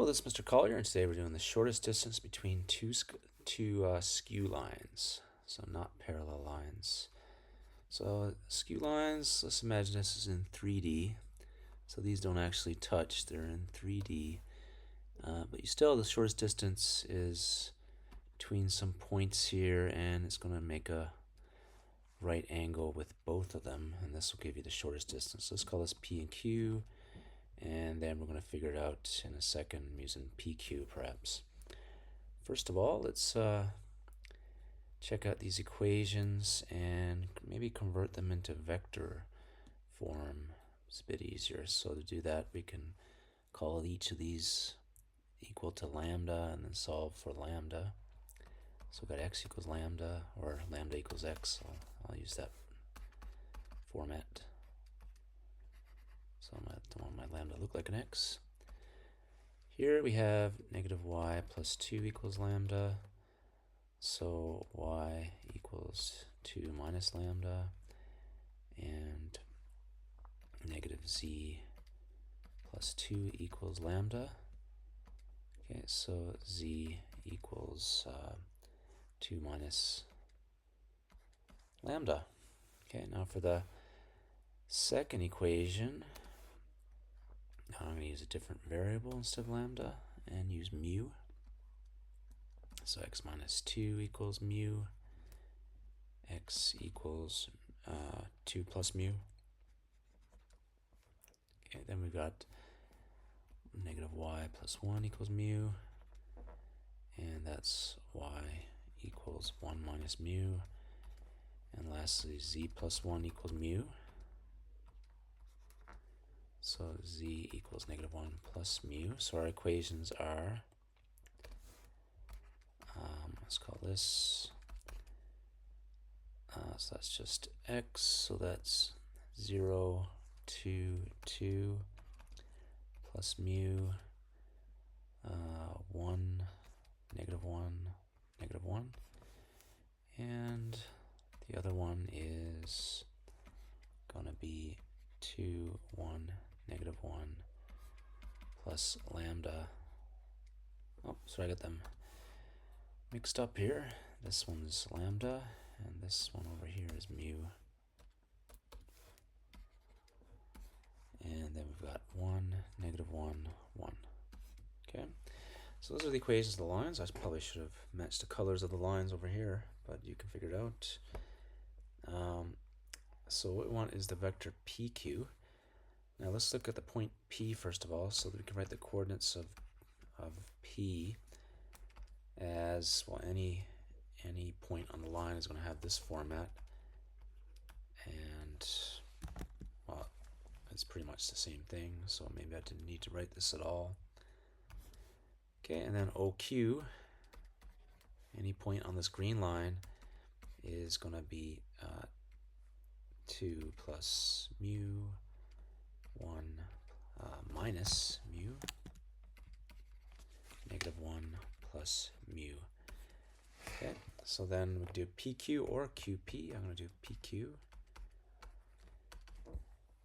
Hello, this is Mr. Collier, and today we're doing the shortest distance between two skew lines, so not parallel lines. So skew lines, let's imagine this is in 3D. So these don't actually touch, they're in 3D. But you still, the shortest distance is between some points here, and it's going to make a right angle with both of them, and this will give you the shortest distance. Let's call this P and Q. And then we're going to figure it out in a second using PQ perhaps. First of all, let's check out these equations and maybe convert them into vector form. It's a bit easier. So to do that, we can call each of these equal to lambda and then solve for lambda. So we've got x equals lambda, or lambda equals x. I'll use that format. So I don't want my lambda to look like an x. Here we have negative y plus 2 equals lambda. So y equals 2 minus lambda. And negative z plus 2 equals lambda. Okay, so z equals 2 minus lambda. Okay, now for the second equation, I'm going to use a different variable instead of lambda and use mu. So x minus 2 equals mu. X equals 2 plus mu. Okay, then we've got negative y plus 1 equals mu. And that's y equals 1 minus mu. And lastly, z plus 1 equals mu. So z equals negative 1 plus mu. So our equations are, let's call this, so that's just x, so that's 0, 2, 2, plus mu, 1, negative 1, negative 1. And the other one is going to be 2, 1, negative 1 plus lambda. Oh, so I got them mixed up here. This one's lambda, and this one over here is mu. And then we've got 1, negative 1, 1. Okay, so those are the equations of the lines. I probably should have matched the colors of the lines over here, but you can figure it out. So what we want is the vector PQ. Now let's look at the point P first of all, so that we can write the coordinates of P as, well, any point on the line is going to have this format, and well, it's pretty much the same thing, so maybe I didn't need to write this at all. Okay, and then OQ, any point on this green line is going to be 2 plus mu, 1 minus mu, negative 1 plus mu. Okay, so then we do PQ or QP. I'm going to do PQ.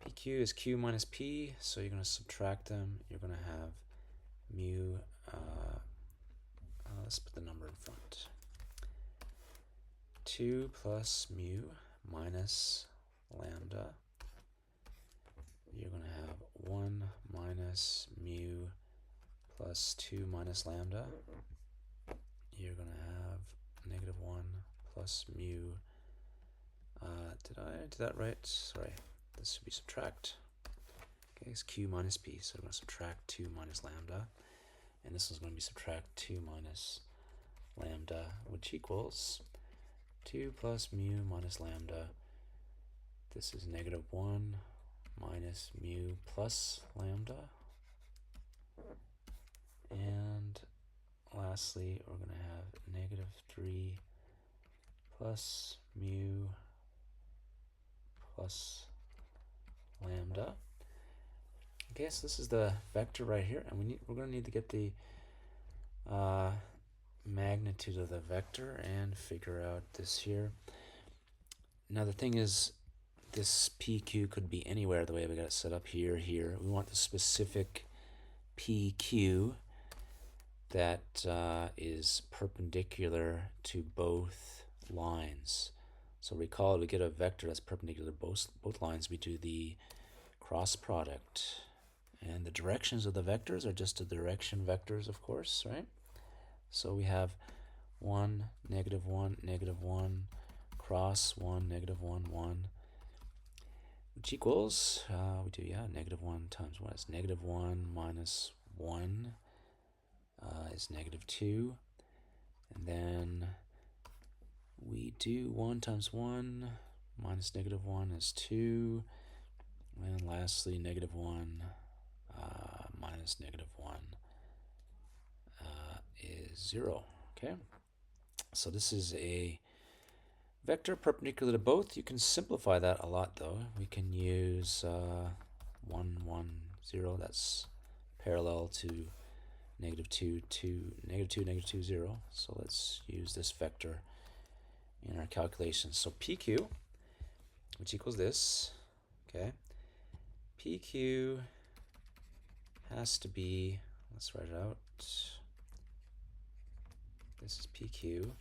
PQ is Q minus P, so you're going to subtract them. You're going to have mu, let's put the number in front. 2 plus mu minus lambda. You're going to have 1 minus mu plus 2 minus lambda. You're going to have negative 1 plus mu. Did I do that right? Sorry, this should be subtract. Okay, it's Q minus P, so we're going to subtract 2 minus lambda. And this is going to be subtract 2 minus lambda, which equals 2 plus mu minus lambda. This is negative 1 minus mu plus lambda. And lastly, we're going to have negative 3 plus mu plus lambda. Okay, so this is the vector right here, and we're going to need to get the magnitude of the vector and figure out this here. Now the thing is, this PQ could be anywhere the way we got it set up here, here. We want the specific PQ, that is perpendicular to both lines. So recall, to get a vector that's perpendicular to both lines, we do the cross product. And the directions of the vectors are just the direction vectors, of course, right? So we have 1, negative 1, negative 1, cross 1, negative 1, 1, which equals, negative 1 times 1 is negative 1 minus 1 is negative 2. And then we do 1 times 1 minus negative 1 is 2. And lastly, negative 1 minus negative 1 is 0. Okay, so this is a vector perpendicular to both. You can simplify that a lot, though. We can use 1, 1, 0. That's parallel to negative 2, 2, negative 2, negative 2, 0. So let's use this vector in our calculations. So PQ, which equals this, okay, PQ has to be, let's write it out. This is PQ.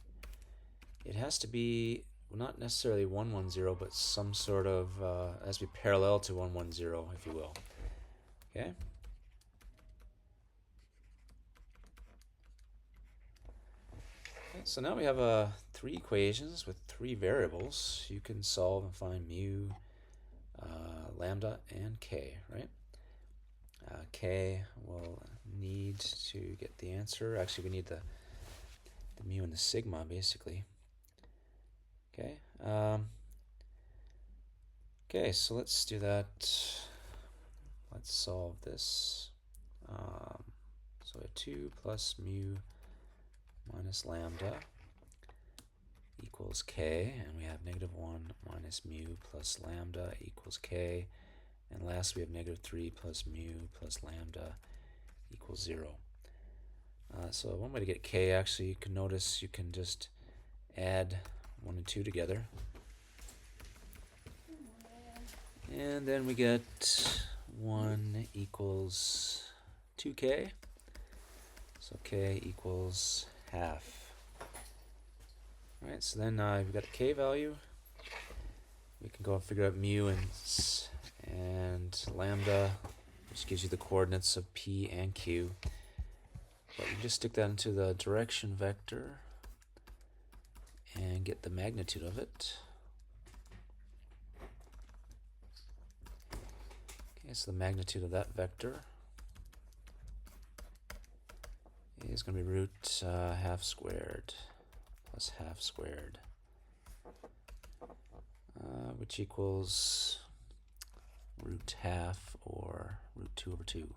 It has to be, well, not necessarily 1, 1, 0, but some sort of, it has to be parallel to 1, 1, 0, if you will. Okay? So now we have 3 equations with 3 variables. You can solve and find mu, lambda, and k, right? K will need to get the answer. Actually, we need the mu and the sigma, basically. Okay. Okay, so let's do that. Let's solve this. So we have 2 plus mu minus lambda equals k, and we have negative 1 minus mu plus lambda equals k, and last we have negative 3 plus mu plus lambda equals 0. So one way to get k, actually, you can notice you can just add 1 and 2 together. And then we get 1 equals 2k. So k equals half. Alright, so then we've got the k value. We can go and figure out mu and lambda, which gives you the coordinates of p and q. But you just stick that into the direction vector and get the magnitude of it. Okay, so the magnitude of that vector is going to be root half squared plus half squared, which equals root half, or root 2 over 2.